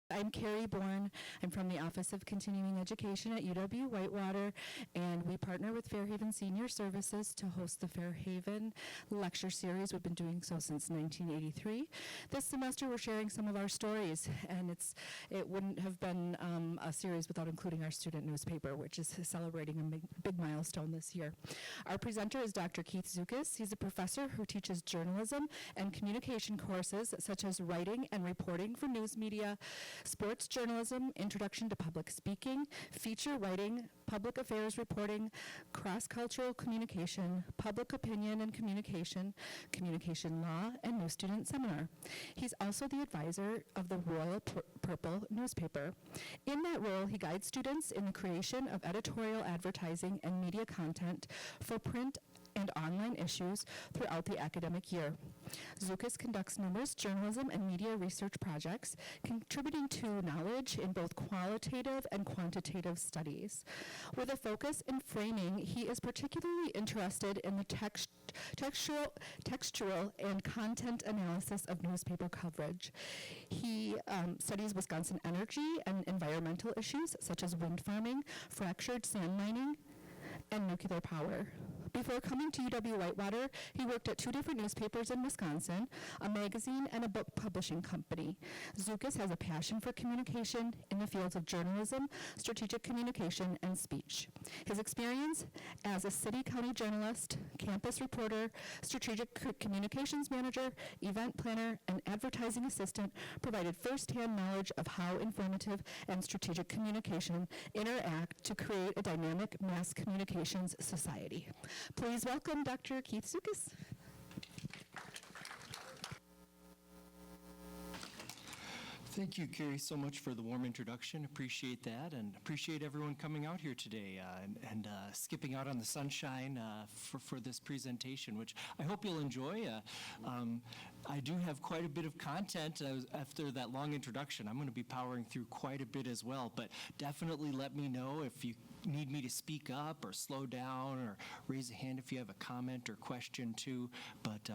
I'm Carrie Bourne. I'm from the Office of Continuing Education at UW-Whitewater, and we partner with Fairhaven Senior Services to host the Fairhaven Lecture Series. We've been doing so since 1983. This semester, we're sharing some of our stories, and it wouldn't have been a series without including our student newspaper, which is celebrating a big milestone this year. Our presenter is Dr. Keith Zukas. He's a professor who teaches journalism and communication courses such as writing and reporting for news media, sports journalism, introduction to public speaking, feature writing, public affairs reporting, cross-cultural communication, public opinion and communication, communication law, and new student seminar. He's also the advisor of the Royal Purple newspaper. In that role, he guides students in the creation of editorial advertising and media content for print and online issues throughout the academic year. Zukas conducts numerous journalism and media research projects, contributing to knowledge in both qualitative and quantitative studies. With a focus in framing, he is particularly interested in the textual and content analysis of newspaper coverage. He studies Wisconsin energy and environmental issues such as wind farming, fractured sand mining, and nuclear power. Before coming to UW-Whitewater, he worked at 2 different newspapers in Wisconsin, a magazine and a book publishing company. Zukas has a passion for communication in the fields of journalism, strategic communication, and speech. His experience as a city-county journalist, campus reporter, strategic communications manager, event planner, and advertising assistant provided first-hand knowledge of how informative and strategic communication interact to create a dynamic mass communications society. Please welcome Dr. Keith Zukas. Thank you, Carrie, so much for the warm introduction. Appreciate that, and appreciate everyone coming out here today and skipping out on the sunshine for this presentation, which I hope you'll enjoy. I do have quite a bit of content after that long introduction. I'm going to be powering through quite a bit as well, but definitely let me know if you need me to speak up or slow down or raise a hand if you have a comment or question too. But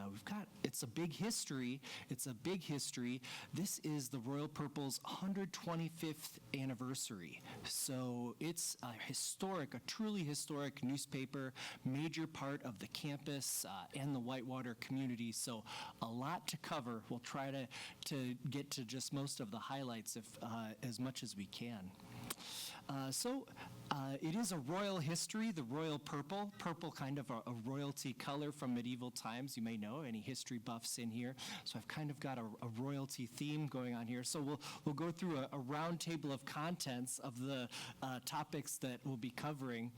it's a big history. It's a big history. This is the Royal Purple's 125th anniversary. So it's a truly historic newspaper, major part of the campus and the Whitewater community. So a lot to cover. We'll try to get to just most of the highlights as much as we can. It is a royal history, the royal purple kind of a royalty color from medieval times. You may know any history buffs in here. So I've kind of got a royalty theme going on here. So we'll go through a round table of contents of the topics that we'll be covering.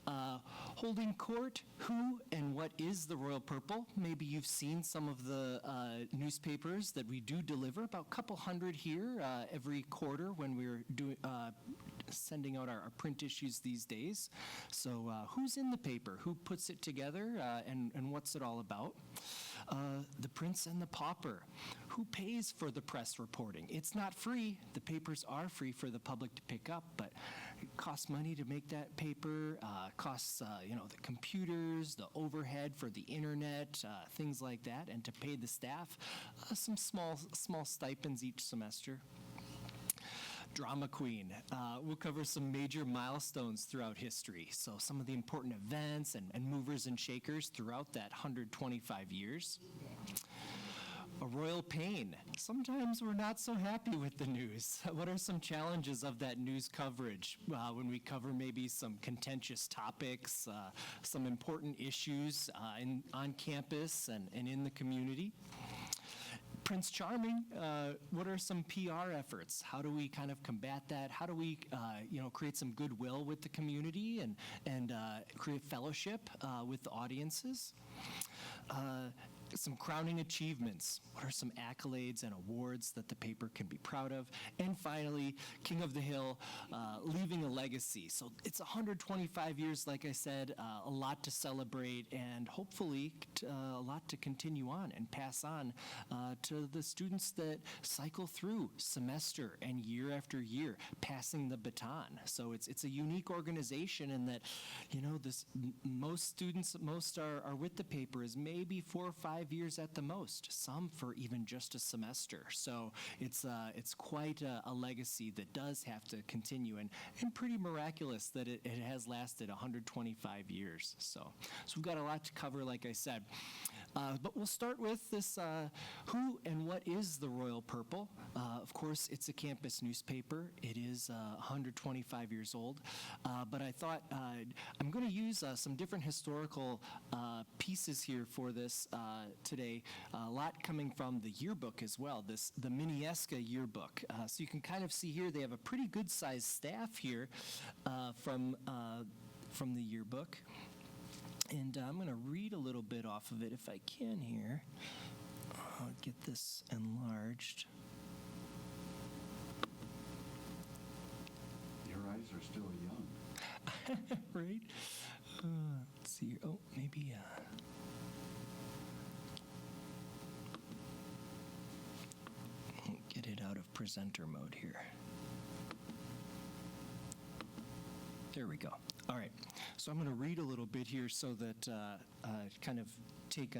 Holding court, who and what is the royal purple? Maybe you've seen some of the newspapers that we do deliver, about a couple hundred here every quarter when we're sending out our print issues these days. So who's in the paper? Who puts it together? And what's it all about? The Prince and the Pauper. Who pays for the press reporting? It's not free. The papers are free for the public to pick up, but it costs money to make that paper. Costs the computers, the overhead for the internet, things like that, and to pay the staff some small stipends each semester. Drama queen. We'll cover some major milestones throughout history. So some of the important events and movers and shakers throughout that 125 years. A royal pain. Sometimes we're not so happy with the news. What are some challenges of that news coverage when we cover maybe some contentious topics, some important issues on campus and in the community? Prince Charming, what are some PR efforts? How do we kind of combat that? How do we, create some goodwill with the community and create fellowship with the audiences? Some crowning achievements. What are some accolades and awards that the paper can be proud of? And finally, King of the Hill, leaving a legacy. So it's 125 years, like I said, a lot to celebrate and hopefully a lot to continue on and pass on to the students that cycle through semester and year after year, passing the baton. So it's a unique organization in that, most students, are with the paper is maybe 4 or 5 5 years at the most, some for even just a semester. So it's quite a legacy that does have to continue, and pretty miraculous that it has lasted 125 years. So we've got a lot to cover, like I said. But we'll start with this, who and what is the Royal Purple? Of course, it's a campus newspaper. It is 125 years old. But I thought I'm going to use some different historical pieces here for this today. A lot coming from the yearbook as well, the Minnieska yearbook. So you can kind of see here they have a pretty good-sized staff here from the yearbook. And I'm going to read a little bit off of it if I can here. I'll get this enlarged. Your eyes are still young. Right? Let's see. Oh, maybe. Get it out of presenter mode here. There we go. All right. So I'm going to read a little bit here so that kind of take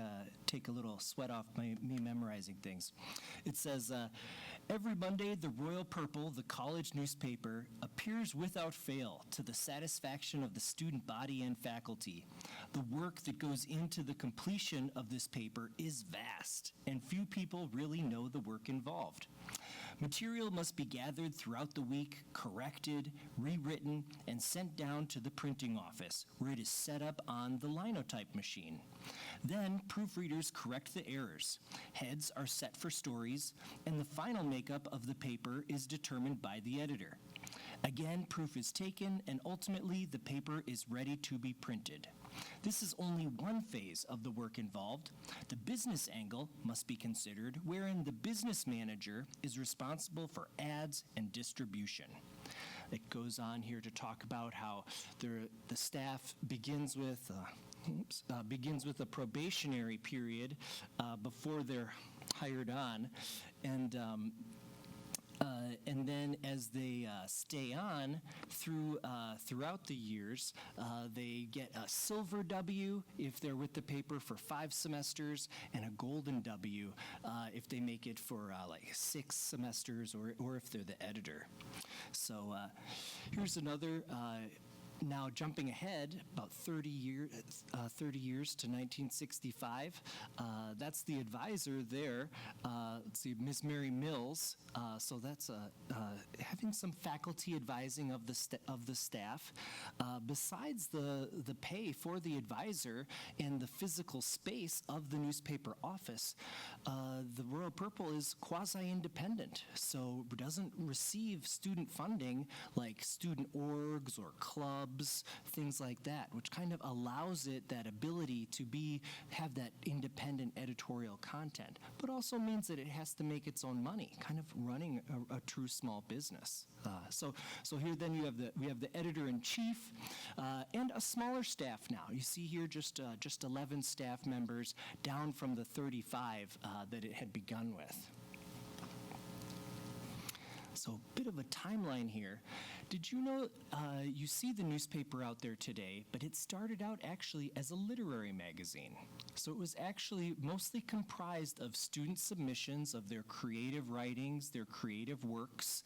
a little sweat off me memorizing things. It says, every Monday, the Royal Purple, the college newspaper, appears without fail to the satisfaction of the student body and faculty. The work that goes into the completion of this paper is vast, and few people really know the work involved. Material must be gathered throughout the week, corrected, rewritten, and sent down to the printing office, where it is set up on the linotype machine. Then, proofreaders correct the errors. Heads are set for stories, and the final makeup of the paper is determined by the editor. Again, proof is taken, and ultimately the paper is ready to be printed. This is only one phase of the work involved. The business angle must be considered, wherein the business manager is responsible for ads and distribution. It goes on here to talk about how the staff begins with a probationary period before they're hired on, and then as they stay on throughout the years, they get a silver W if they're with the paper for 5 semesters, and a golden W if they make it for like 6 semesters, or if they're the editor. So here's another. Now, jumping ahead about 30 years to 1965, that's the advisor there. Let's see, Miss Mary Mills. So that's having some faculty advising of the staff. Besides the pay for the advisor and the physical space of the newspaper office, the Royal Purple is quasi-independent, so doesn't receive student funding like student orgs or clubs, things like that, which kind of allows it that ability to have that independent editorial content, but also means that it has to make its own money, kind of running a true small business. So here then we have the editor-in-chief and a smaller staff now. You see here just 11 staff members, down from the 35 that it had begun with. So a bit of a timeline here. Did you know, you see the newspaper out there today, but it started out actually as a literary magazine. So it was actually mostly comprised of student submissions of their creative writings, their creative works,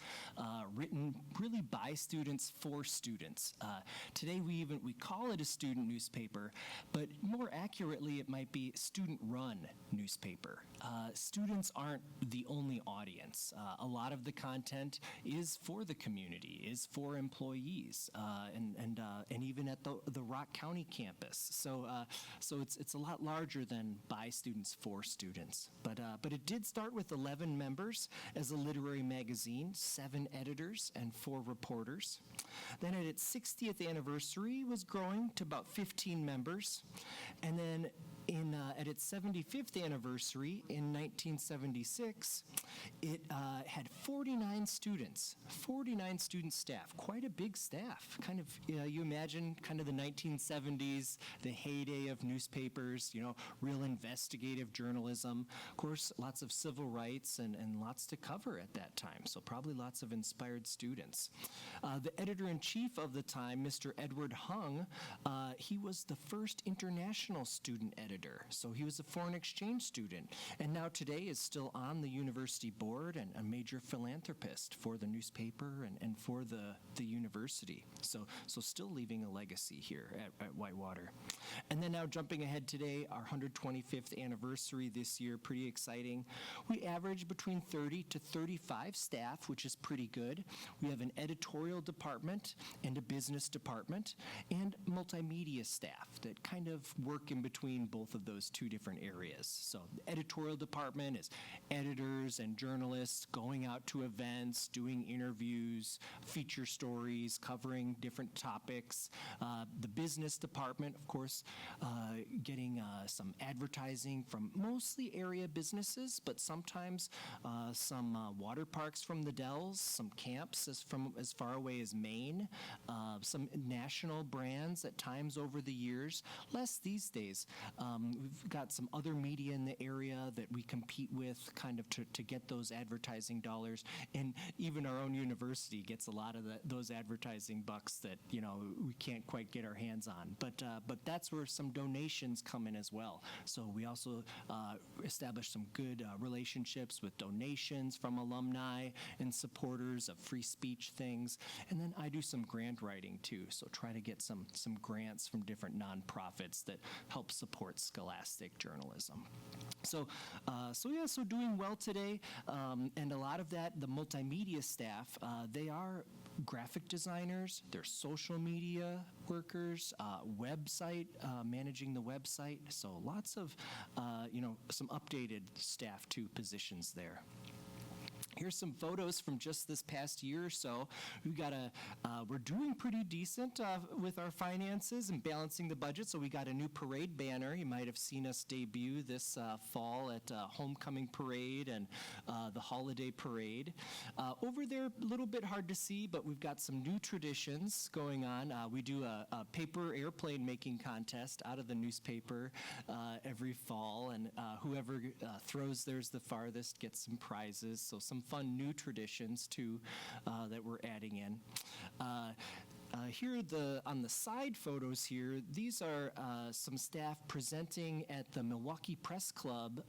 written really by students for students. Today we call it a student newspaper, but more accurately it might be student-run newspaper. Students aren't the only audience. A lot of the content is for the community, is for employees, and even at the Rock County campus. So it's a lot larger than by students for students. But it did start with 11 members as a literary magazine, 7 editors and 4 reporters. Then at its 60th anniversary was growing to about 15 members, and then at its 75th anniversary in 1976, it had 49 students, 49 student staff, quite a big staff. Kind of, you imagine kind of the 1970s, the heyday of newspapers, real investigative journalism. Of course, lots of civil rights and lots to cover at that time, so probably lots of inspired students. The editor-in-chief of the time, Mr. Edward Hung, he was the first international student editor editor. So he was a foreign exchange student, and now today is still on the university board and a major philanthropist for the newspaper and for the university. So still leaving a legacy here at Whitewater. And then now jumping ahead today, our 125th anniversary this year, pretty exciting. We average between 30 to 35 staff, which is pretty good. We have an editorial department and a business department and multimedia staff that kind of work in between both of those two different areas. So the editorial department is editors and journalists going out to events, doing interviews, feature stories, covering different topics. The business department, of course, getting some advertising from mostly area businesses, but sometimes some water parks from the Dells, some camps from as far away as Maine, some national brands at times over the years. Less these days. We've got some other media in the area that we compete with kind of to get those advertising dollars, and even our own university gets a lot of those advertising bucks that, we can't quite get our hands on. But that's where some donations come in as well. So we also established some good relationships with donations from alumni and supporters of free speech things. And then I do some grant writing too, so try to get some grants from different nonprofits that help support scholastic journalism. So doing well today, and a lot of that, the multimedia staff, they are graphic designers, they're social media workers, website, managing the website, so lots of, some updated staff too positions there. Here's some photos from just this past year or so. We're doing pretty decent with our finances and balancing the budget. So we got a new parade banner. You might have seen us debut this fall at Homecoming Parade and the Holiday Parade. Over there, a little bit hard to see, but we've got some new traditions going on. We do a paper airplane making contest out of the newspaper every fall, and whoever throws theirs the farthest gets some prizes. So some fun new traditions too that we're adding in. Here on the side photos here, these are some staff presenting at the Milwaukee Press Club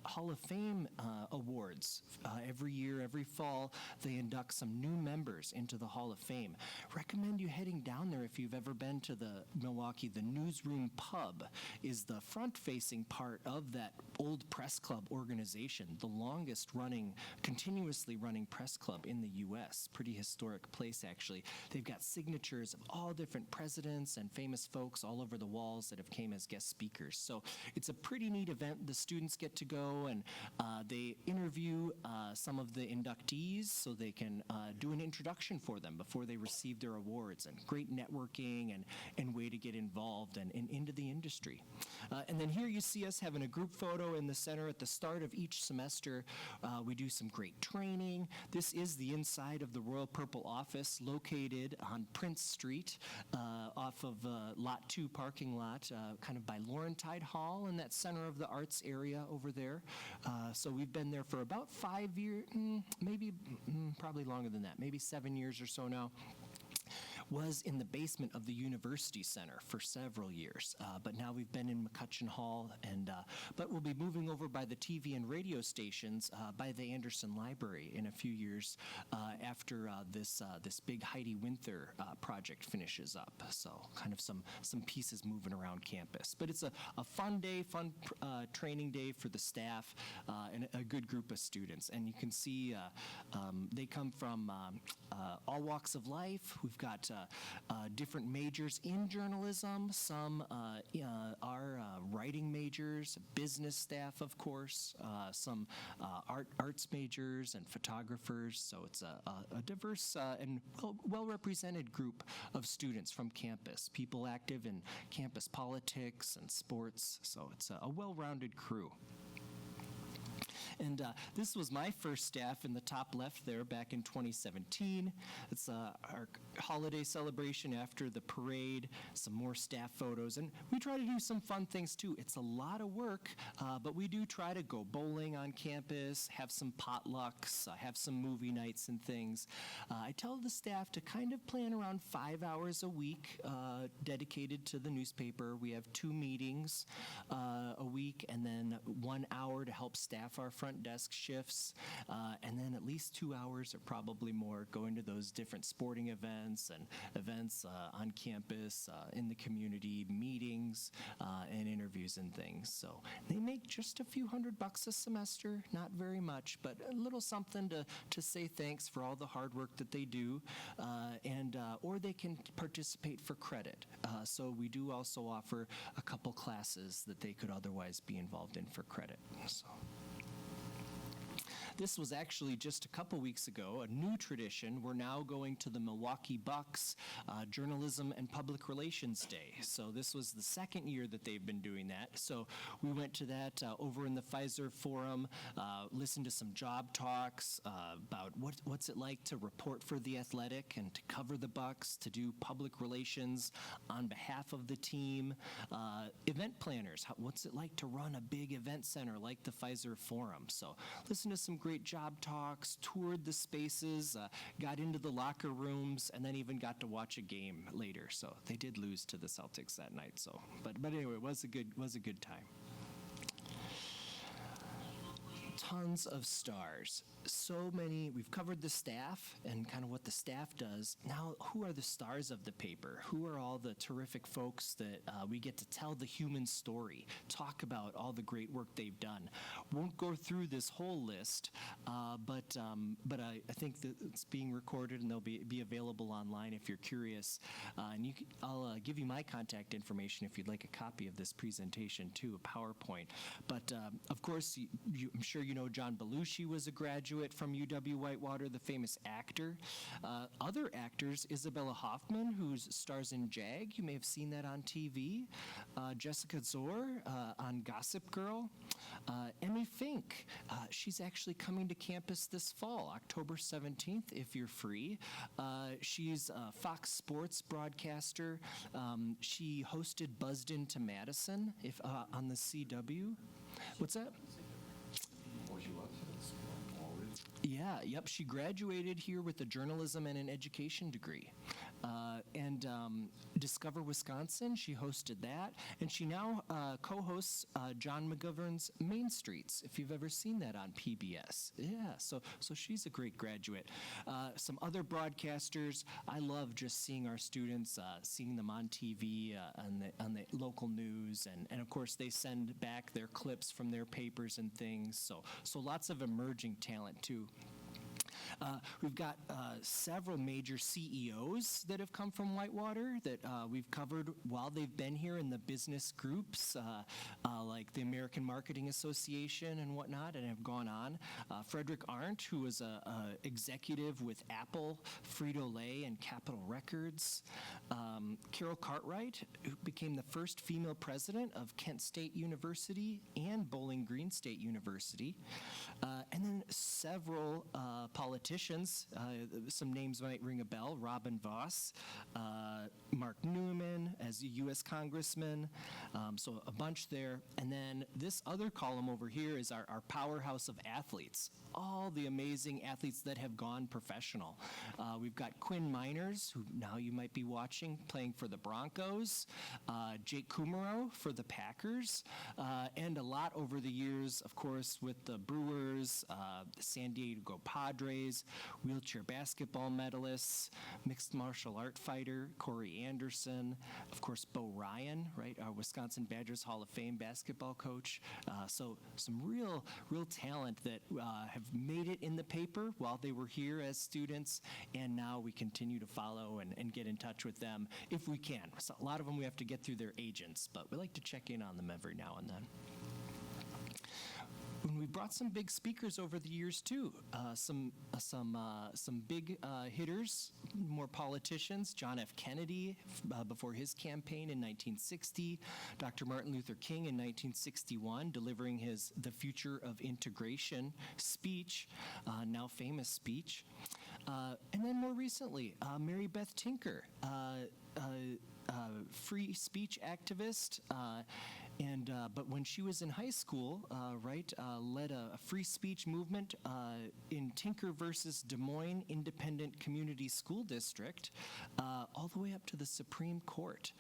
Hall of Fame Awards. Every year, every fall, they induct some new members into the Hall of Fame. Recommend you heading down there if you've ever been to the Milwaukee. The Newsroom Pub is the front-facing part of that old press club organization, the longest running, continuously running press club in the U.S. Pretty historic place, actually. They've got signatures of all different presidents and famous folks all over the walls that have came as guest speakers. So it's a pretty neat event. The students get to go and they interview some of the inductees so they can do an introduction for them before they receive their awards, and great networking and way to get involved and into the industry. And then here you see us having a group photo in the center at the start of each semester. We do some great training. This is the inside of the Royal Purple office located on Prince Street off of Lot 2 parking lot, kind of by Laurentide Hall in that center of the arts area over there. So we've been there for about 5 years, probably longer than that, maybe 7 years or so now. Was in the basement of the University Center for several years, but now we've been in McCutcheon Hall, but we'll be moving over by the TV and radio stations by the Anderson Library in a few years after this big Heidi Winther project finishes up. So kind of some pieces moving around campus. But it's a fun day, fun training day for the staff and a good group of students. And you can see they come from all walks of life. We've got different majors in journalism. Some are writing majors, business staff, of course, some arts majors and photographers. So it's a diverse and well-represented group of students from campus, people active in campus politics and sports. So it's a well-rounded crew. And this was my first staff in the top left there back in 2017. It's our holiday celebration after the parade, some more staff photos, and we try to do some fun things too. It's a lot of work, but we do try to go bowling on campus, have some potlucks, have some movie nights and things. I tell the staff to kind of plan around 5 hours a week dedicated to the newspaper. We have 2 meetings a week, and then 1 hour to help staff our front desk shifts, and then at least 2 hours or probably more going to those different sporting events and events on campus, in the community, meetings, and interviews and things. So they make just a few $100 a semester, not very much, but a little something to say thanks for all the hard work that they do, and or they can participate for credit. So we do also offer a couple classes that they could otherwise be involved in for credit. So. This was actually just a couple weeks ago, a new tradition. We're now going to the Milwaukee Bucks Journalism and Public Relations Day. So this was the second year that they've been doing that. So we went to that over in the Pfizer Forum, listened to some job talks about what's it like to report for The Athletic and to cover the Bucks, to do public relations on behalf of the team, event planners, what's it like to run a big event center like the Pfizer Forum. So listen to some great job talks, toured the spaces, got into the locker rooms, and then even got to watch a game later. So they did lose to the Celtics that night. So, but anyway, it was a good time. Tons of stars. So many. We've covered the staff and kind of what the staff does. Now, who are the stars of the paper? Who are all the terrific folks that we get to tell the human story, talk about all the great work they've done? Won't go through this whole list, but I think that it's being recorded and they'll be available online if you're curious. And I'll give you my contact information if you'd like a copy of this presentation too, a PowerPoint. But of course, I'm sure you know John Belushi was a graduate from UW-Whitewater, the famous actor. Other actors, Isabella Hoffman, who stars in JAG. You may have seen that on TV. Jessica Zor on Gossip Girl. Emmy Fink. She's actually coming to campus this fall, October 17th, if you're free. She's a Fox Sports broadcaster. She hosted Buzzed Into Madison on the CW. What's that? Yeah, yep. She graduated here with a journalism and an education degree. And Discover Wisconsin, she hosted that. And she now co-hosts John McGovern's Main Streets, if you've ever seen that on PBS. Yeah, so she's a great graduate. Some other broadcasters, I love just seeing our students, seeing them on TV, on the local news. And of course, they send back their clips from their papers and things. So lots of emerging talent, too. We've got several major CEOs that have come from Whitewater that we've covered while they've been here in the business groups, like the American Marketing Association and whatnot, and have gone on. Frederick Arndt, who was a executive with Apple, Frito-Lay, and Capitol Records. Carol Cartwright, who became the first female president of Kent State University and Bowling Green State University. And then several politicians, some names might ring a bell, Robin Voss, Mark Newman as a U.S. Congressman, so a bunch there. And then this other column over here is our powerhouse of athletes, all the amazing athletes that have gone professional. We've got Quinn Miners, who now you might be watching, playing for the Broncos, Jake Kummerow for the Packers, and a lot over the years, of course, with the Brewers, the San Diego Padres, wheelchair basketball medalists, mixed martial art fighter Corey Anderson, of course, Bo Ryan, right, our Wisconsin Badgers Hall of Fame basketball coach. So some real talent that have made it in the paper while they were here as students, and now we continue to follow and get in touch with them if we can. So a lot of them we have to get through their agents, but we like to check in on them every now and then. And we brought some big speakers over the years too. Some big hitters, more politicians. John F. Kennedy before his campaign in 1960. Dr. Martin Luther King in 1961, delivering his "The Future of Integration" speech, now famous speech. And then more recently, Mary Beth Tinker, free speech activist, but when she was in high school, led a free speech movement in Tinker versus Des Moines Independent Community School District, all the way up to the Supreme Court.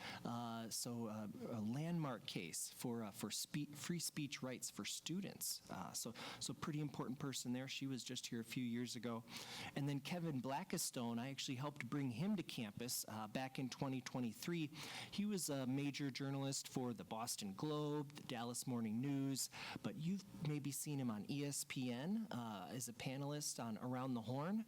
So a landmark case for free speech rights for students. So pretty important person there. She was just here a few years ago. And then Kevin Blackistone, I actually helped bring him to campus back in 2023. He was a major journalist for the Boston Globe, the Dallas Morning News, but you've maybe seen him on ESPN as a panelist on Around the Horn,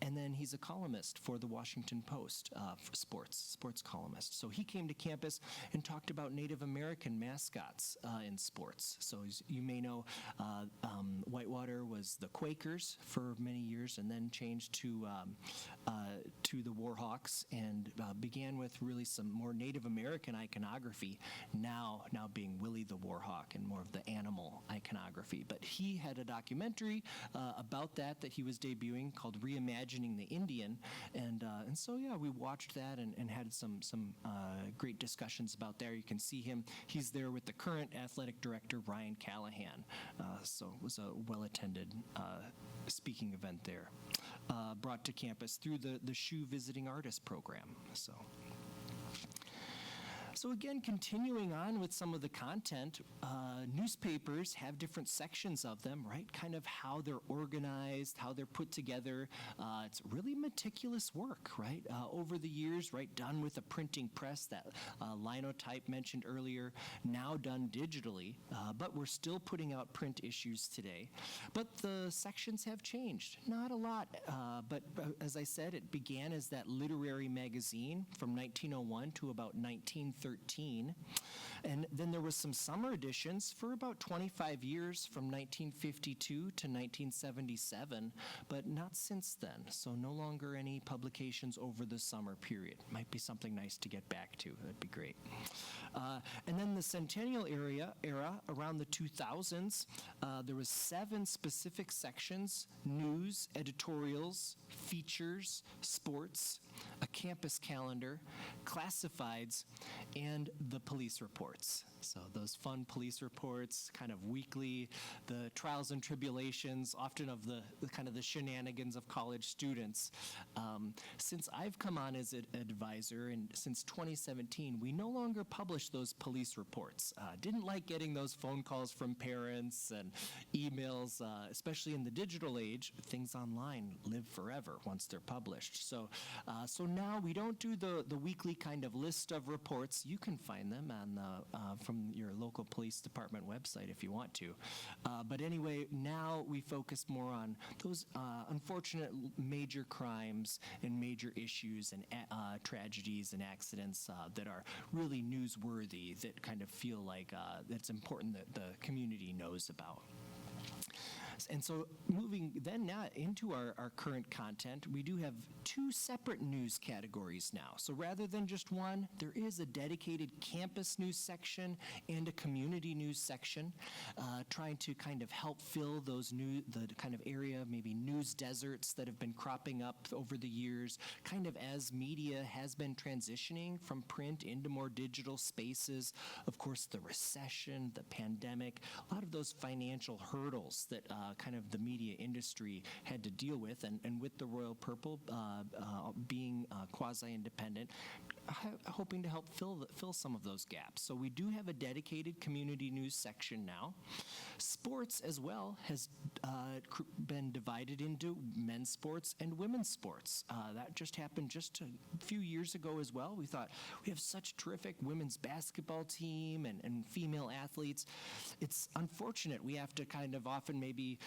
and then he's a columnist for the Washington Post, for sports columnist. So he came to campus and talked about Native American mascots in sports. So as you may know, Whitewater was the Quakers for many years, and then changed to the Warhawks, and began with really some more Native American iconography, now being Willie the Warhawk and more of the animal iconography. But he had a documentary about that he was debuting called Reimagining the Indian, and so yeah, we watched that and had some great discussions about there. You can see him. He's there with the current athletic director, Ryan Callahan. So it was a well-attended speaking event there, brought to campus through the SHU Visiting Artist program. So again, continuing on with some of the content, newspapers have different sections of them, right? Kind of how they're organized, how they're put together. It's really meticulous work, right? Over the years, right, done with a printing press, that linotype mentioned earlier, now done digitally, but we're still putting out print issues today. But the sections have changed. Not a lot, but as I said, it began as that literary magazine from 1901 to about 1913. And then there was some summer editions for about 25 years from 1952 to 1977, but not since then. So no longer any publications over the summer period. Might be something nice to get back to. That'd be great. And then the Centennial era around the 2000s, there was 7 specific sections: news, editorials, features, sports, a campus calendar, classifieds, and the police reports. So those fun police reports, kind of weekly, the trials and tribulations, often of the kind of the shenanigans of college students. Since I've come on as an advisor, and since 2017, we no longer publish those police reports. Didn't like getting those phone calls from parents and emails, especially in the digital age. Things online live forever once they're published. So now we don't do the weekly kind of list of reports. You can find them on from your local police department website if you want to. But anyway, now we focus more on those unfortunate major crimes and major issues and tragedies and accidents that are really newsworthy, that kind of feel like it's important that the community knows about. And so moving then now into our current content, we do have 2 separate news categories now. So rather than just one, there is a dedicated campus news section and a community news section, trying to kind of help fill those the kind of area, maybe news deserts that have been cropping up over the years, kind of as media has been transitioning from print into more digital spaces. Of course, the recession, the pandemic, a lot of those financial hurdles that kind of the media industry had to deal with, and with the Royal Purple being quasi-independent, hoping to help fill some of those gaps. So we do have a dedicated community news section now. Sports as well has been divided into men's sports and women's sports. That just happened just a few years ago as well. We thought, we have such terrific women's basketball team and female athletes. It's unfortunate we have to kind of often maybe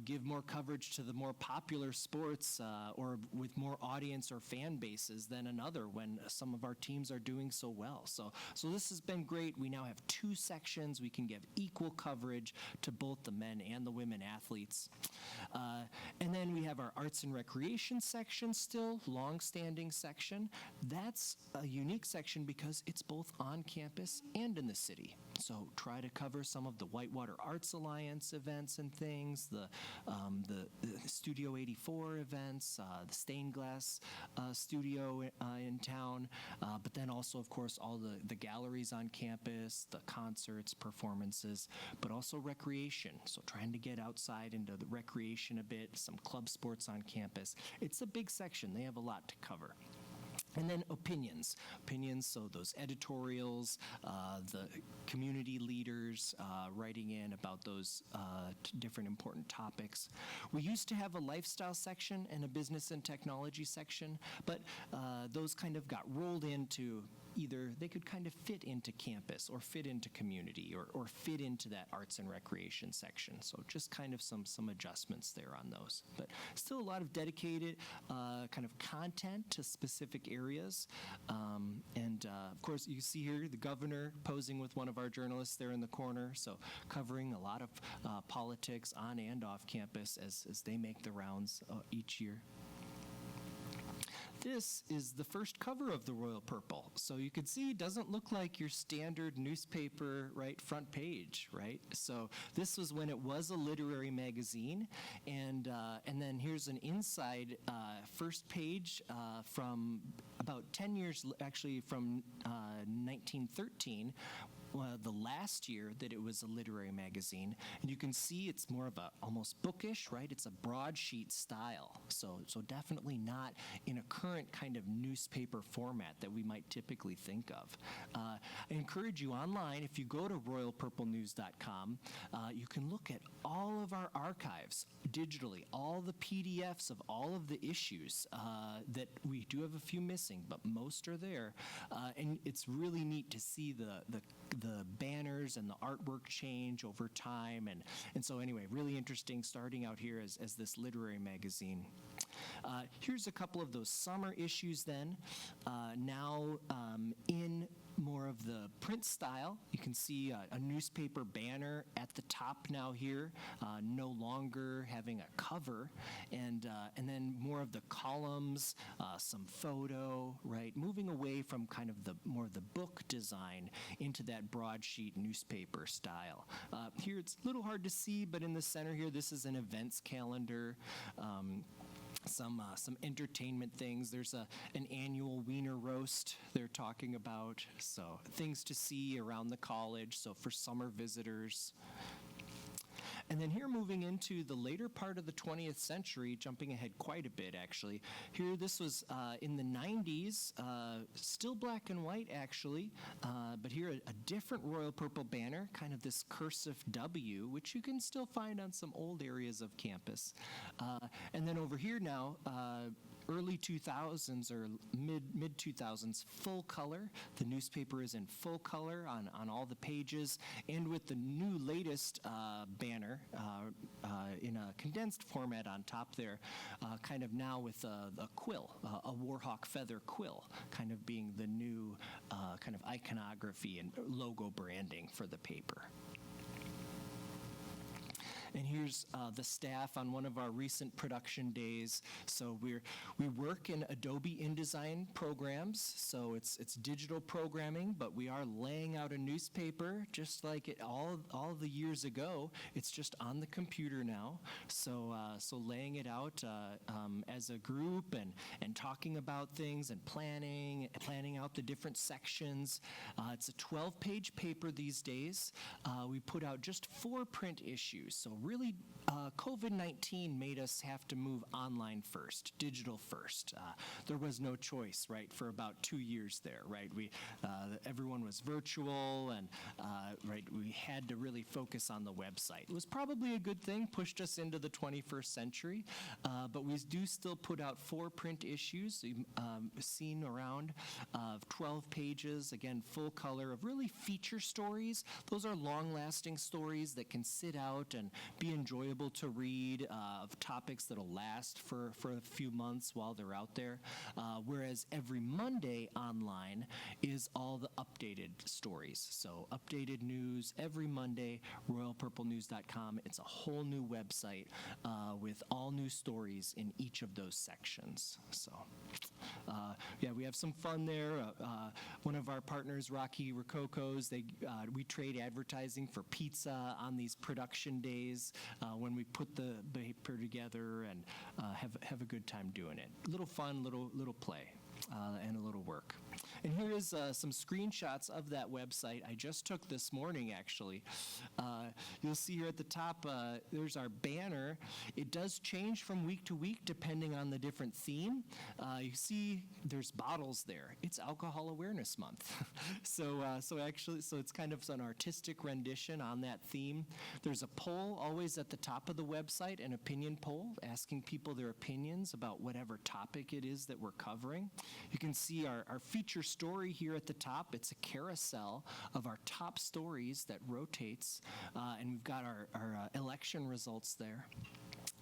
give more coverage to the more popular sports or with more audience or fan bases than another when some of our teams are doing so well. So this has been great. We now have 2 sections. We can give equal coverage to both the men and the women athletes. And then we have our arts and recreation section still, long-standing section. That's a unique section because it's both on campus and in the city. So try to cover some of the Whitewater Arts Alliance events and things, the Studio 84 events, the stained glass studio in town, but then also, of course, all the galleries on campus, the concerts, performances, but also recreation. So trying to get outside into the recreation a bit, some club sports on campus. It's a big section. They have a lot to cover. And then opinions, so those editorials, the community leaders writing in about those different important topics. We used to have a lifestyle section and a business and technology section, but those kind of got rolled into either they could kind of fit into campus or fit into community or fit into that arts and recreation section. So just kind of some adjustments there on those. But still a lot of dedicated kind of content to specific areas. And of course, you see here the governor posing with one of our journalists there in the corner. So covering a lot of politics on and off campus as they make the rounds each year. This is the first cover of the Royal Purple. So you can see it doesn't look like your standard newspaper, right, front page, right? So this was when it was a literary magazine. And then here's an inside first page from about 10 years, actually from 1913, the last year that it was a literary magazine. And you can see it's more of a almost bookish, right? It's a broadsheet style. So definitely not in a current kind of newspaper format that we might typically think of. I encourage you online, if you go to royalpurplenews.com, you can look at all of our archives digitally, all the PDFs of all of the issues that we do have a few missing, but most are there. And it's really neat to see the banners and the artwork change over time. And so anyway, really interesting starting out here as this literary magazine. Here's a couple of those summer issues then. Now in more of the print style, you can see a newspaper banner at the top now here, no longer having a cover, and then more of the columns, some photo, right? Moving away from kind of more of the book design into that broadsheet newspaper style. Here it's a little hard to see, but in the center here, this is an events calendar. Some entertainment things. There's an annual Wiener roast they're talking about. So things to see around the college. So for summer visitors. And then here moving into the later part of the 20th century, jumping ahead quite a bit actually. Here this was in the 90s, still black and white actually, but here a different Royal Purple banner, kind of this cursive W, which you can still find on some old areas of campus. And then over here now, early 2000s or mid 2000s, full color. The newspaper is in full color on all the pages, and with the new latest banner in a condensed format on top there, kind of now with a quill, a Warhawk feather quill, kind of being the new kind of iconography and logo branding for the paper. And here's the staff on one of our recent production days. So we work in Adobe InDesign programs, so it's digital programming, but we are laying out a newspaper just like it all the years ago. It's just on the computer now. So laying it out as a group and talking about things and planning out the different sections. It's a 12-page paper these days. We put out just 4 print issues. So really, COVID-19 made us have to move online first, digital first. There was no choice, right, for about 2 years there, right? Everyone was virtual, and right, we had to really focus on the website. It was probably a good thing, pushed us into the 21st century, but we do still put out 4 print issues, seen around, of 12 pages, again, full color, of really feature stories. Those are long-lasting stories that can sit out be enjoyable to read, of topics that'll last for a few months while they're out there. Whereas every Monday online is all the updated stories. So updated news every Monday, royalpurplenews.com. It's a whole new website with all new stories in each of those sections. So yeah, we have some fun there. One of our partners, Rocky Rococo's, we trade advertising for pizza on these production days when we put the paper together and have a good time doing it. Little fun, little play, and a little work. And here is some screenshots of that website I just took this morning, actually. You'll see here at the top, there's our banner. It does change from week to week depending on the different theme. You see there's bottles there. It's Alcohol Awareness Month. So it's kind of an artistic rendition on that theme. There's a poll always at the top of the website, an opinion poll, asking people their opinions about whatever topic it is that we're covering. You can see our feature story here at the top. It's a carousel of our top stories that rotates, and we've got our election results there.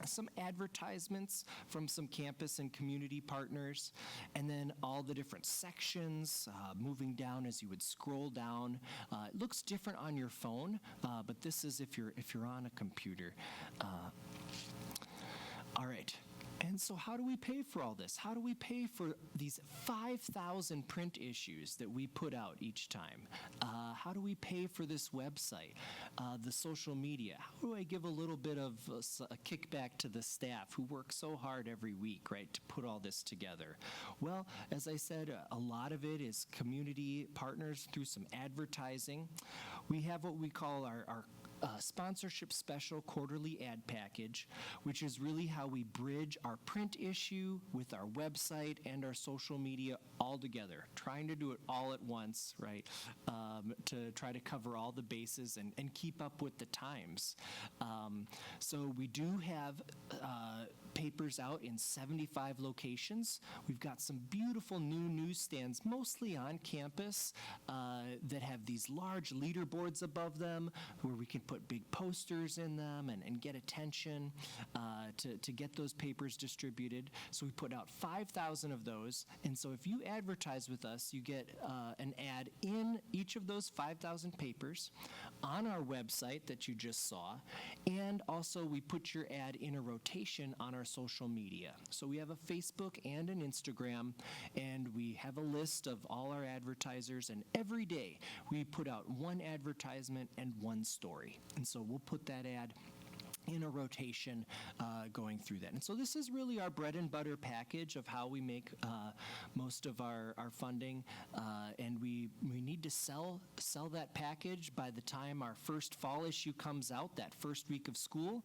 Some advertisements from some campus and community partners, and then all the different sections, moving down as you would scroll down. It looks different on your phone, but this is if you're on a computer. All right. And so how do we pay for all this? How do we pay for these 5,000 print issues that we put out each time? How do we pay for this website, the social media? How do I give a little bit of a kickback to the staff who work so hard every week, right, to put all this together? Well, as I said, a lot of it is community partners through some advertising. We have what we call our sponsorship special quarterly ad package, which is really how we bridge our print issue with our website and our social media all together, trying to do it all at once, right, to try to cover all the bases and keep up with the times. So we do have papers out in 75 locations. We've got some beautiful new newsstands, mostly on campus, that have these large leaderboards above them where we can put big posters in them and get attention to get those papers distributed. So we put out 5,000 of those. And so if you advertise with us, you get an ad in each of those 5,000 papers on our website that you just saw. And also we put your ad in a rotation on our social media. So we have a Facebook and an Instagram, and we have a list of all our advertisers, and every day we put out one advertisement and one story. And so we'll put that ad in a rotation going through that. And so this is really our bread and butter package of how we make most of our funding. And we need to sell that package by the time our first fall issue comes out, that first week of school.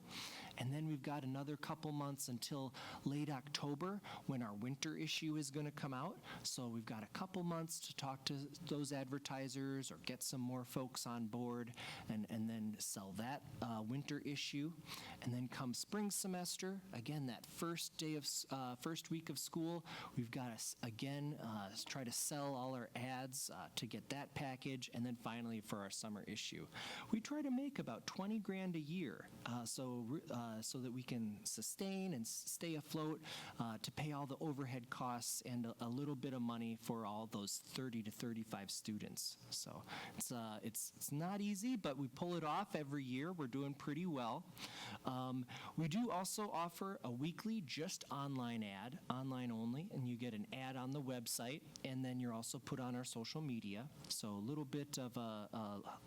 And then we've got another couple months until late October when our winter issue is going to come out. So we've got a couple months to talk to those advertisers or get some more folks on board and then sell that winter issue. And then come spring semester, again, that first week of school, we've got to, again, try to sell all our ads to get that package. And then finally, for our summer issue, we try to make about $20,000 a year so that we can sustain and stay afloat to pay all the overhead costs and a little bit of money for all those 30 to 35 students. So it's not easy, but we pull it off every year. We're doing pretty well. We do also offer a weekly just online ad, online only, and you get an ad on the website, and then you're also put on our social media. So a little bit of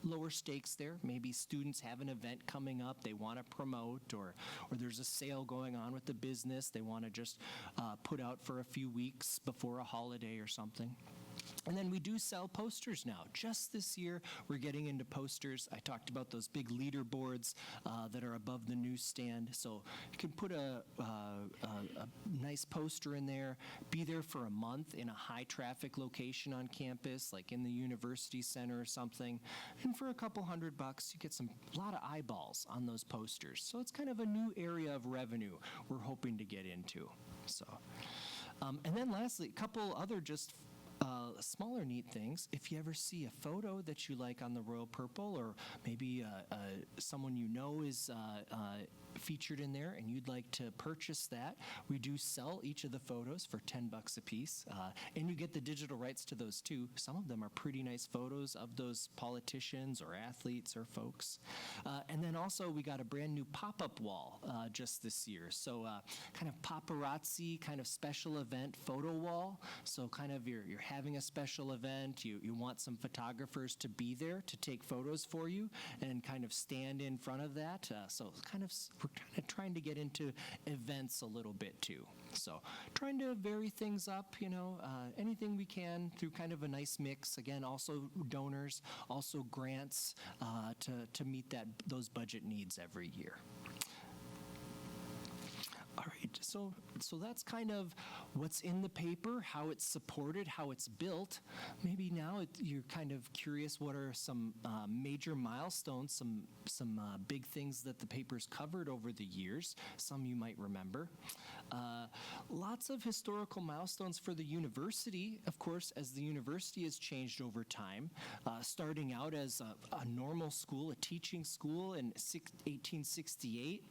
lower stakes there. Maybe students have an event coming up they want to promote, or there's a sale going on with the business they want to just put out for a few weeks before a holiday or something. And then we do sell posters now. Just this year, we're getting into posters. I talked about those big leaderboards that are above the newsstand. So you can put a nice poster in there, be there for a month in a high-traffic location on campus, like in the university center or something. And for a couple $100, you get a lot of eyeballs on those posters. So it's kind of a new area of revenue we're hoping to get into. So, and then lastly, a couple other just Smaller neat things, if you ever see a photo that you like on the Royal Purple, or maybe someone you know is featured in there and you'd like to purchase that, we do sell each of the photos for $10 a piece, and you get the digital rights to those too. Some of them are pretty nice photos of those politicians or athletes or folks. And then also we got a brand new pop-up wall just this year. So kind of paparazzi, kind of special event photo wall. So kind of you're having a special event, you want some photographers to be there to take photos for you and kind of stand in front of that. So we're kind of trying to get into events a little bit too. So trying to vary things up, anything we can through kind of a nice mix. Again, also donors, also grants to meet those budget needs every year. All right, so that's kind of what's in the paper, how it's supported, how it's built. Maybe now you're kind of curious what are some major milestones, some big things that the paper's covered over the years, some you might remember. Lots of historical milestones for the university, of course, as the university has changed over time, starting out as a normal school, a teaching school in 1868,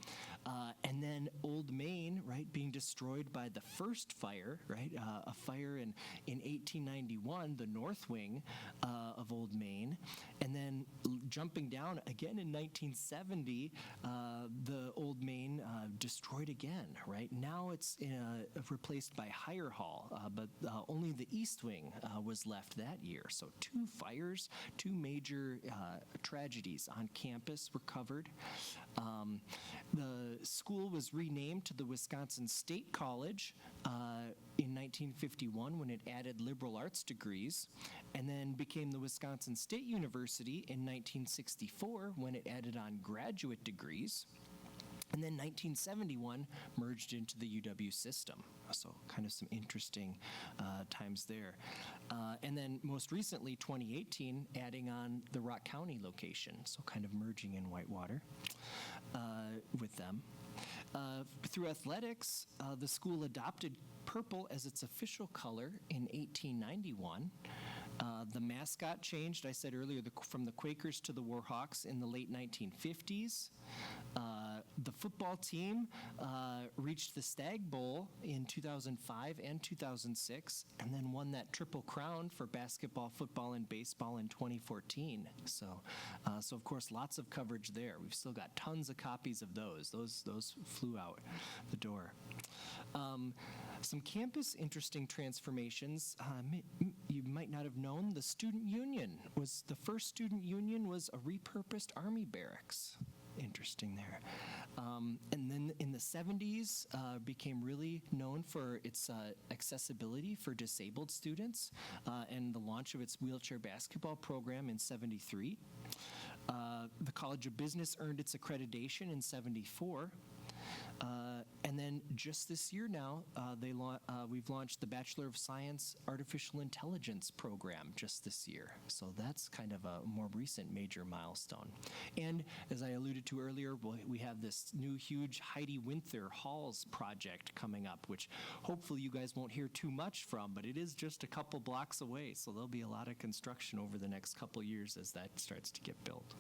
and then Old Main, right, being destroyed by the first fire, right, a fire in 1891, the north wing of Old Main, and then jumping down again in 1970, the Old Main destroyed again, right? Now it's replaced by Higher Hall, but only the east wing was left that year. So 2 fires, 2 major tragedies on campus were covered. The school was renamed to the Wisconsin State College in 1951 when it added liberal arts degrees, and then became the Wisconsin State University in 1964 when it added on graduate degrees. And then 1971 merged into the UW system. So kind of some interesting times there. And then most recently, 2018, adding on the Rock County location. So kind of merging in Whitewater with them. Through athletics, the school adopted purple as its official color in 1891. The mascot changed, I said earlier, from the Quakers to the Warhawks in the late 1950s. The football team reached the Stag Bowl in 2005 and 2006, and then won that Triple Crown for basketball, football, and baseball in 2014. So of course, lots of coverage there. We've still got tons of copies of those. Those flew out the door. Some campus interesting transformations. You might not have known the student union the first student union was a repurposed army barracks. Interesting there. And then in the 70s, became really known for its accessibility for disabled students and the launch of its wheelchair basketball program in 73. The College of Business earned its accreditation in 74. And then just this year now, we've launched the Bachelor of Science Artificial Intelligence program just this year. So that's kind of a more recent major milestone. And as I alluded to earlier, we have this new huge Heidi Winther Halls project coming up, which hopefully you guys won't hear too much from, but it is just a couple blocks away. So there'll be a lot of construction over the next couple years as that starts to get built.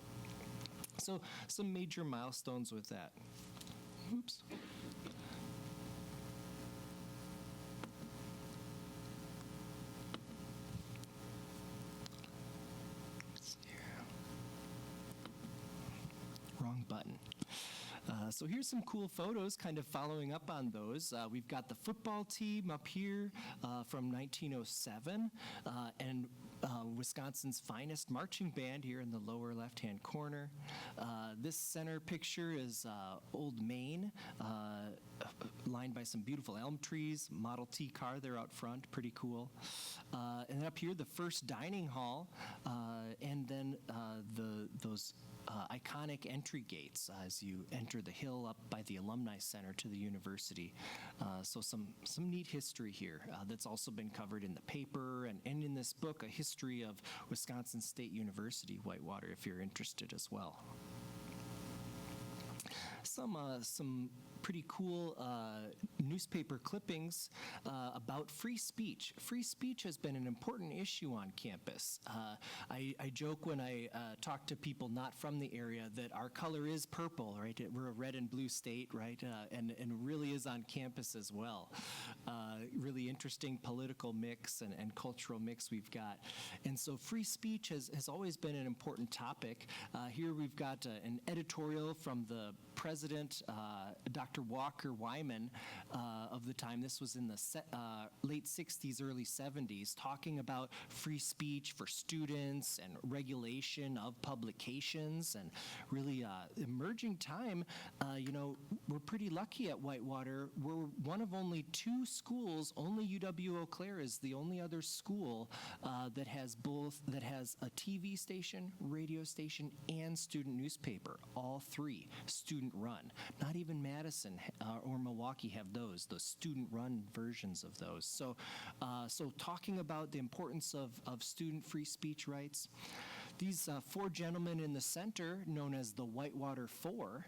So some major milestones with that. Oops. Wrong button. So here's some cool photos kind of following up on those. We've got the football team up here from 1907 and Wisconsin's finest marching band here in the lower left-hand corner. This center picture is Old Main, lined by some beautiful elm trees, Model T car there out front, pretty cool. And then up here, the first dining hall, and then those iconic entry gates as you enter the hill up by the Alumni Center to the university. So some neat history here that's also been covered in the paper and in this book, A History of Wisconsin State University, Whitewater, if you're interested as well. Some pretty cool newspaper clippings about free speech. Free speech has been an important issue on campus. I joke when I talk to people not from the area that our color is purple, right? We're a red and blue state, right? And really is on campus as well. Really interesting political mix and cultural mix we've got. And so free speech has always been an important topic. Here we've got an editorial from the president, Dr. Walker Wyman, of the time. This was in the late 60s, early 70s, talking about free speech for students and regulation of publications, and really emerging time. We're pretty lucky at Whitewater. We're one of only 2 schools. Only UW-Eau Claire is the only other school that has a TV station, radio station, and student newspaper. All 3 student run. Not even Madison or Milwaukee have those student run versions of those. So talking about the importance of student free speech rights. These 4 gentlemen in the center, known as the Whitewater Four,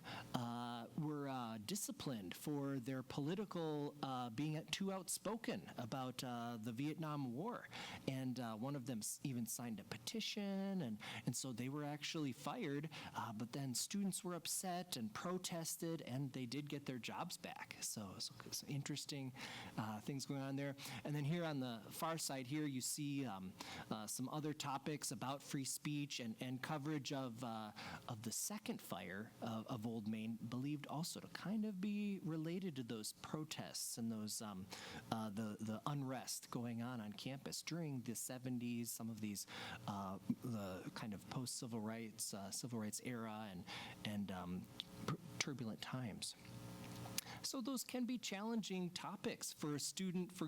were disciplined for their political being too outspoken about the Vietnam War. And one of them even signed a petition, and so they were actually fired. But then students were upset and protested, and they did get their jobs back. So interesting things going on there. And then here on the far side here, you see some other topics about free speech and coverage of the second fire of Old Main, believed also to kind of be related to those protests and those the unrest going on campus during the 70s. Some of these the kind of post-civil rights era and turbulent times. So those can be challenging topics for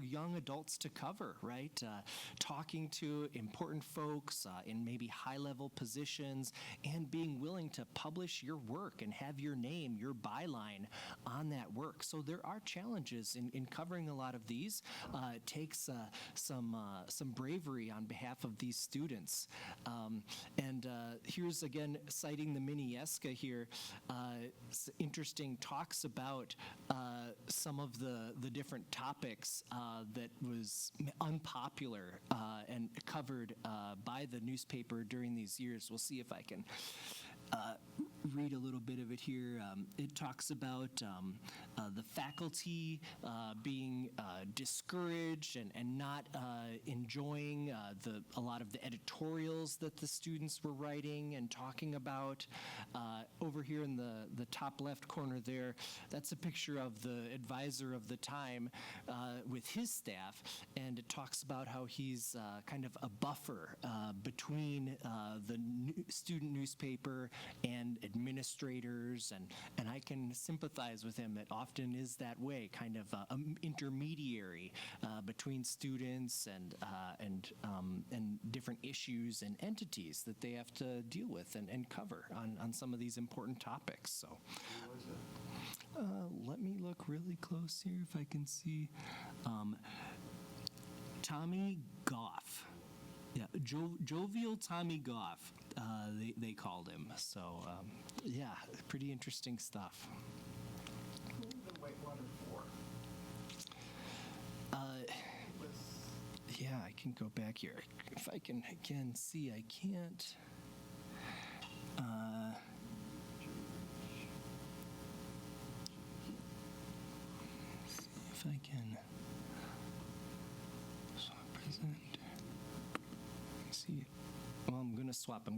young adults to cover, right? Talking to important folks in maybe high-level positions and being willing to publish your work and have your name, your byline on that work. So there are challenges in covering a lot of these. It takes some bravery on behalf of these students. Here's again citing the Minnieska here. Interesting talks about some of the different topics that was unpopular and covered by the newspaper during these years. We'll see if I can read a little bit of it here. It talks about the faculty being discouraged and not enjoying a lot of the editorials that the students were writing and talking about. Over here in the top left corner there, that's a picture of the advisor of the time with his staff, and it talks about how he's kind of a buffer between the student newspaper and administrators, and I can sympathize with him. It often is that way, kind of an intermediary between students and different issues and entities that they have to deal with and cover on some of these important topics. So let me look really close here if I can see. Tommy Goff. Yeah, Jovial Tommy Goff, they called him. So, yeah, pretty interesting stuff. Who was the Whitewater for? Yeah, I can go back here. If I can again see, I can't. See if I can. Present. See. Well, I'm going to swap.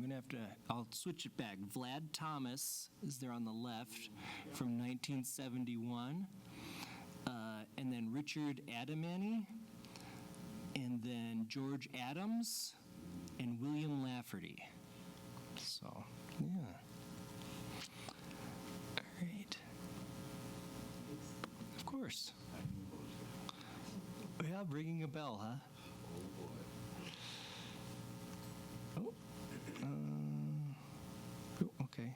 I'll switch it back. Vlad Thomas is there on the left from 1971. And then Richard Adamany. And then George Adams and William Lafferty. So, yeah. All right. Of course. Yeah, ringing a bell, huh? Oh, okay.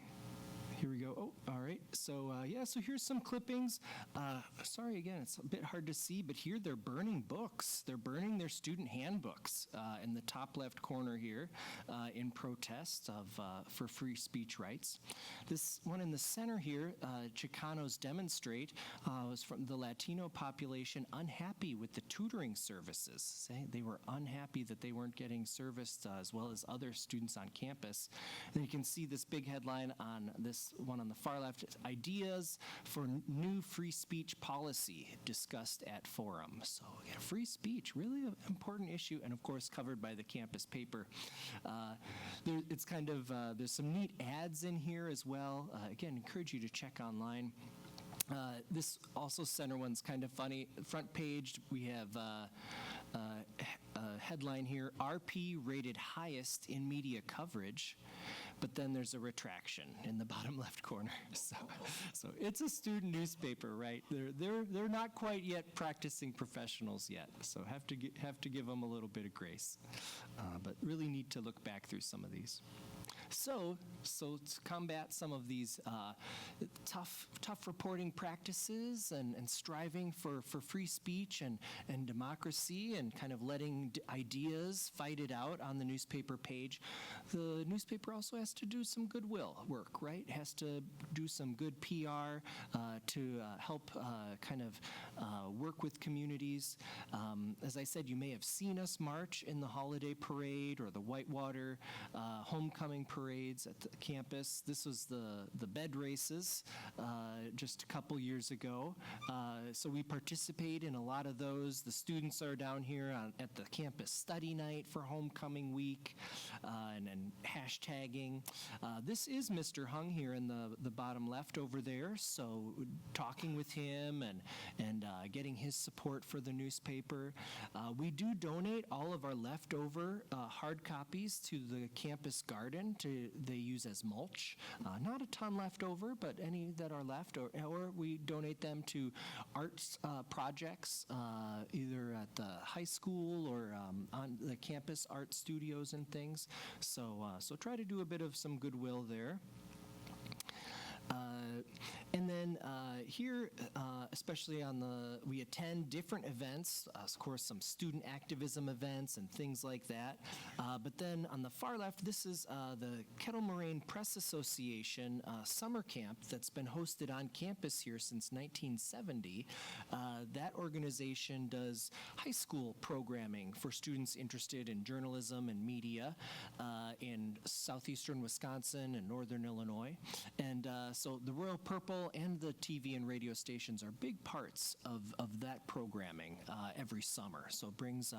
Here we go. Oh, all right. So, so here's some clippings. Sorry, again, it's a bit hard to see, but here they're burning books. They're burning their student handbooks in the top left corner here in protest for free speech rights. This one in the center here, Chicanos Demonstrate, was from the Latino population unhappy with the tutoring services. Saying they were unhappy that they weren't getting serviced as well as other students on campus. And you can see this big headline on this one on the far left, ideas for new free speech policy discussed at forum. So again, free speech, really an important issue, and of course covered by the campus paper. It's kind of, there's some neat ads in here as well. Again, encourage you to check online. This also center one's kind of funny. Front page, we have a headline here, RP rated highest in media coverage, but then there's a retraction in the bottom left corner. So it's a student newspaper, right? They're not quite yet practicing professionals yet, so have to give them a little bit of grace. But really need to look back through some of these. So to combat some of these tough reporting practices and striving for free speech and democracy and kind of letting ideas fight it out on the newspaper page, the newspaper also has to do some goodwill work, right? Has to do some good PR to help kind of work with communities. As I said, you may have seen us march in the holiday parade or the Whitewater homecoming parades at the campus. This was the bed races just a couple years ago. So we participate in a lot of those. The students are down here at the campus study night for homecoming week and hashtagging. This is Mr. Hung here in the bottom left over there. So talking with him and getting his support for the newspaper. We do donate all of our leftover hard copies to the campus garden they use as mulch. Not a ton left over, but any that are left, or we donate them to arts projects, either at the high school or on the campus art studios and things. So try to do a bit of some goodwill there. And then here, especially we attend different events, of course, some student activism events and things like that. But then on the far left, this is the Kettle Moraine Press Association summer camp that's been hosted on campus here since 1970. That organization does high school programming for students interested in journalism and media in southeastern Wisconsin and northern Illinois. And so the Royal Purple and the TV and radio stations are big parts of that programming every summer. So it brings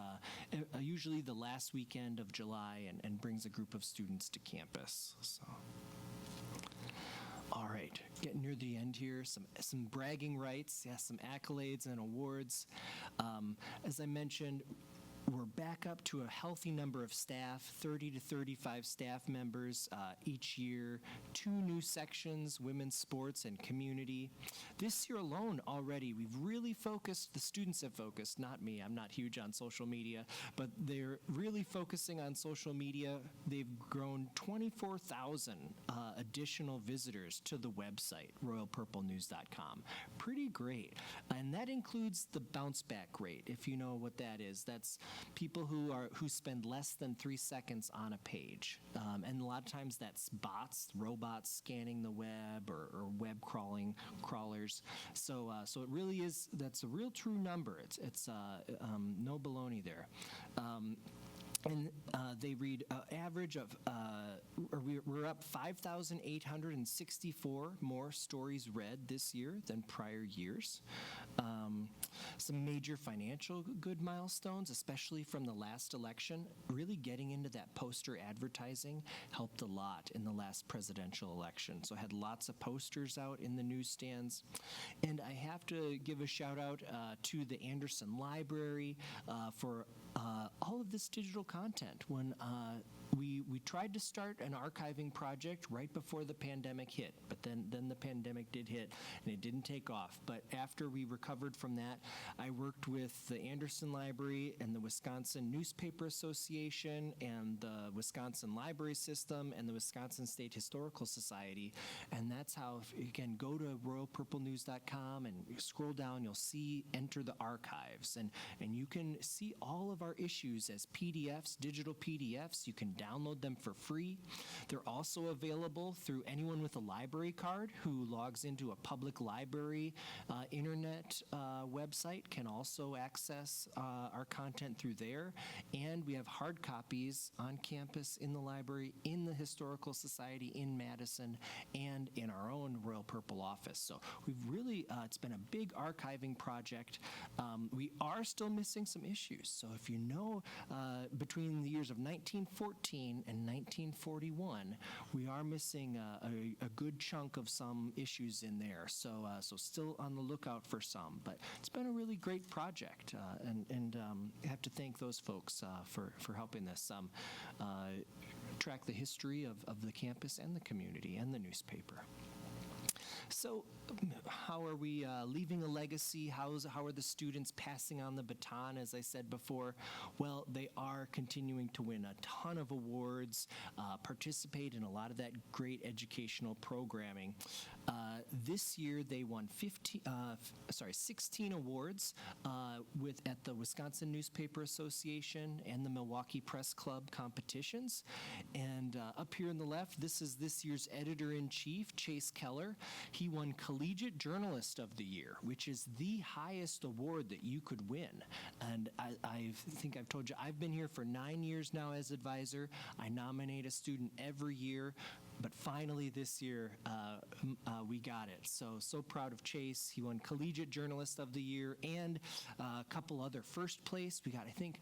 usually the last weekend of July and brings a group of students to campus. So. All right, getting near the end here, some bragging rights, some accolades and awards. As I mentioned, we're back up to a healthy number of staff, 30 to 35 staff members each year, 2 new sections, women's sports and community. This year alone already, we've really focused, the students have focused, not me, I'm not huge on social media, but they're really focusing on social media. They've grown 24,000 additional visitors to the website, royalpurplenews.com. Pretty great. And that includes the bounce back rate, if you know what that is. That's people who spend less than 3 seconds on a page, and a lot of times that's robots scanning the web or web crawlers. So it really is. That's a real true number. It's no baloney there. And they read average of, we're up 5,864 more stories read this year than prior years. Some major financial good milestones, especially from the last election, really getting into that poster advertising helped a lot in the last presidential election. So I had lots of posters out in the newsstands. And I have to give a shout out to the Anderson Library for all of this digital content. When we tried to start an archiving project right before the pandemic hit, but then the pandemic did hit, and it didn't take off. But after we recovered from that, I worked with the Anderson Library and the Wisconsin Newspaper Association and the Wisconsin Library System and the Wisconsin State Historical Society, and that's how, again, go to royalpurplenews.com and scroll down, you'll see Enter the Archives, and you can see all of our issues as PDFs, digital PDFs. You can download them for free. They're also available through anyone with a library card who logs into a public library internet website can also access our content through there. And we have hard copies on campus in the library, in the Historical Society in Madison, and in our own Royal Purple office. So we've really, it's been a big archiving project. We are still missing some issues. So if you know, between the years of 1914 and 1941, we are missing a good chunk of some issues in there. So still on the lookout for some. But it's been a really great project, and I have to thank those folks for helping this track the history of the campus and the community and the newspaper. So how are we leaving a legacy? How are the students passing on the baton, as I said before? Well, they are continuing to win a ton of awards, participate in a lot of that great educational programming. This year, they won 16 awards at the Wisconsin Newspaper Association and the Milwaukee Press Club competitions. And up here on the left, this is this year's editor-in-chief, Chase Keller. He won Collegiate Journalist of the Year, which is the highest award that you could win. And I think I've told you, I've been here for 9 years now as advisor. I nominate a student every year. But finally this year, we got it. So proud of Chase. He won Collegiate Journalist of the Year and a couple other first place. We got, I think,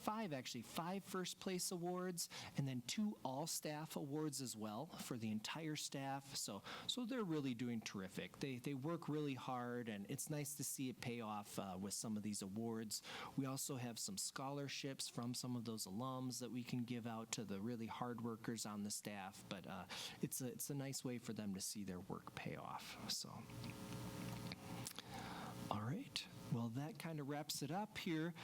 five first place awards, and then 2 all-staff awards as well for the entire staff. So they're really doing terrific. They work really hard, and it's nice to see it pay off with some of these awards. We also have some scholarships from some of those alums that we can give out to the really hard workers on the staff. But it's a nice way for them to see their work pay off. So, all right. Well, that kind of wraps it up here.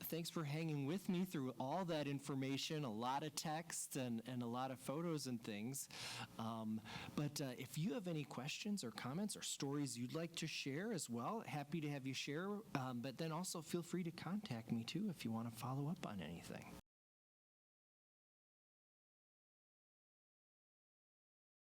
Thanks for hanging with me through all that information, a lot of text and a lot of photos and things. But if you have any questions or comments or stories you'd like to share as well, happy to have you share. But then also feel free to contact me too if you want to follow up on anything.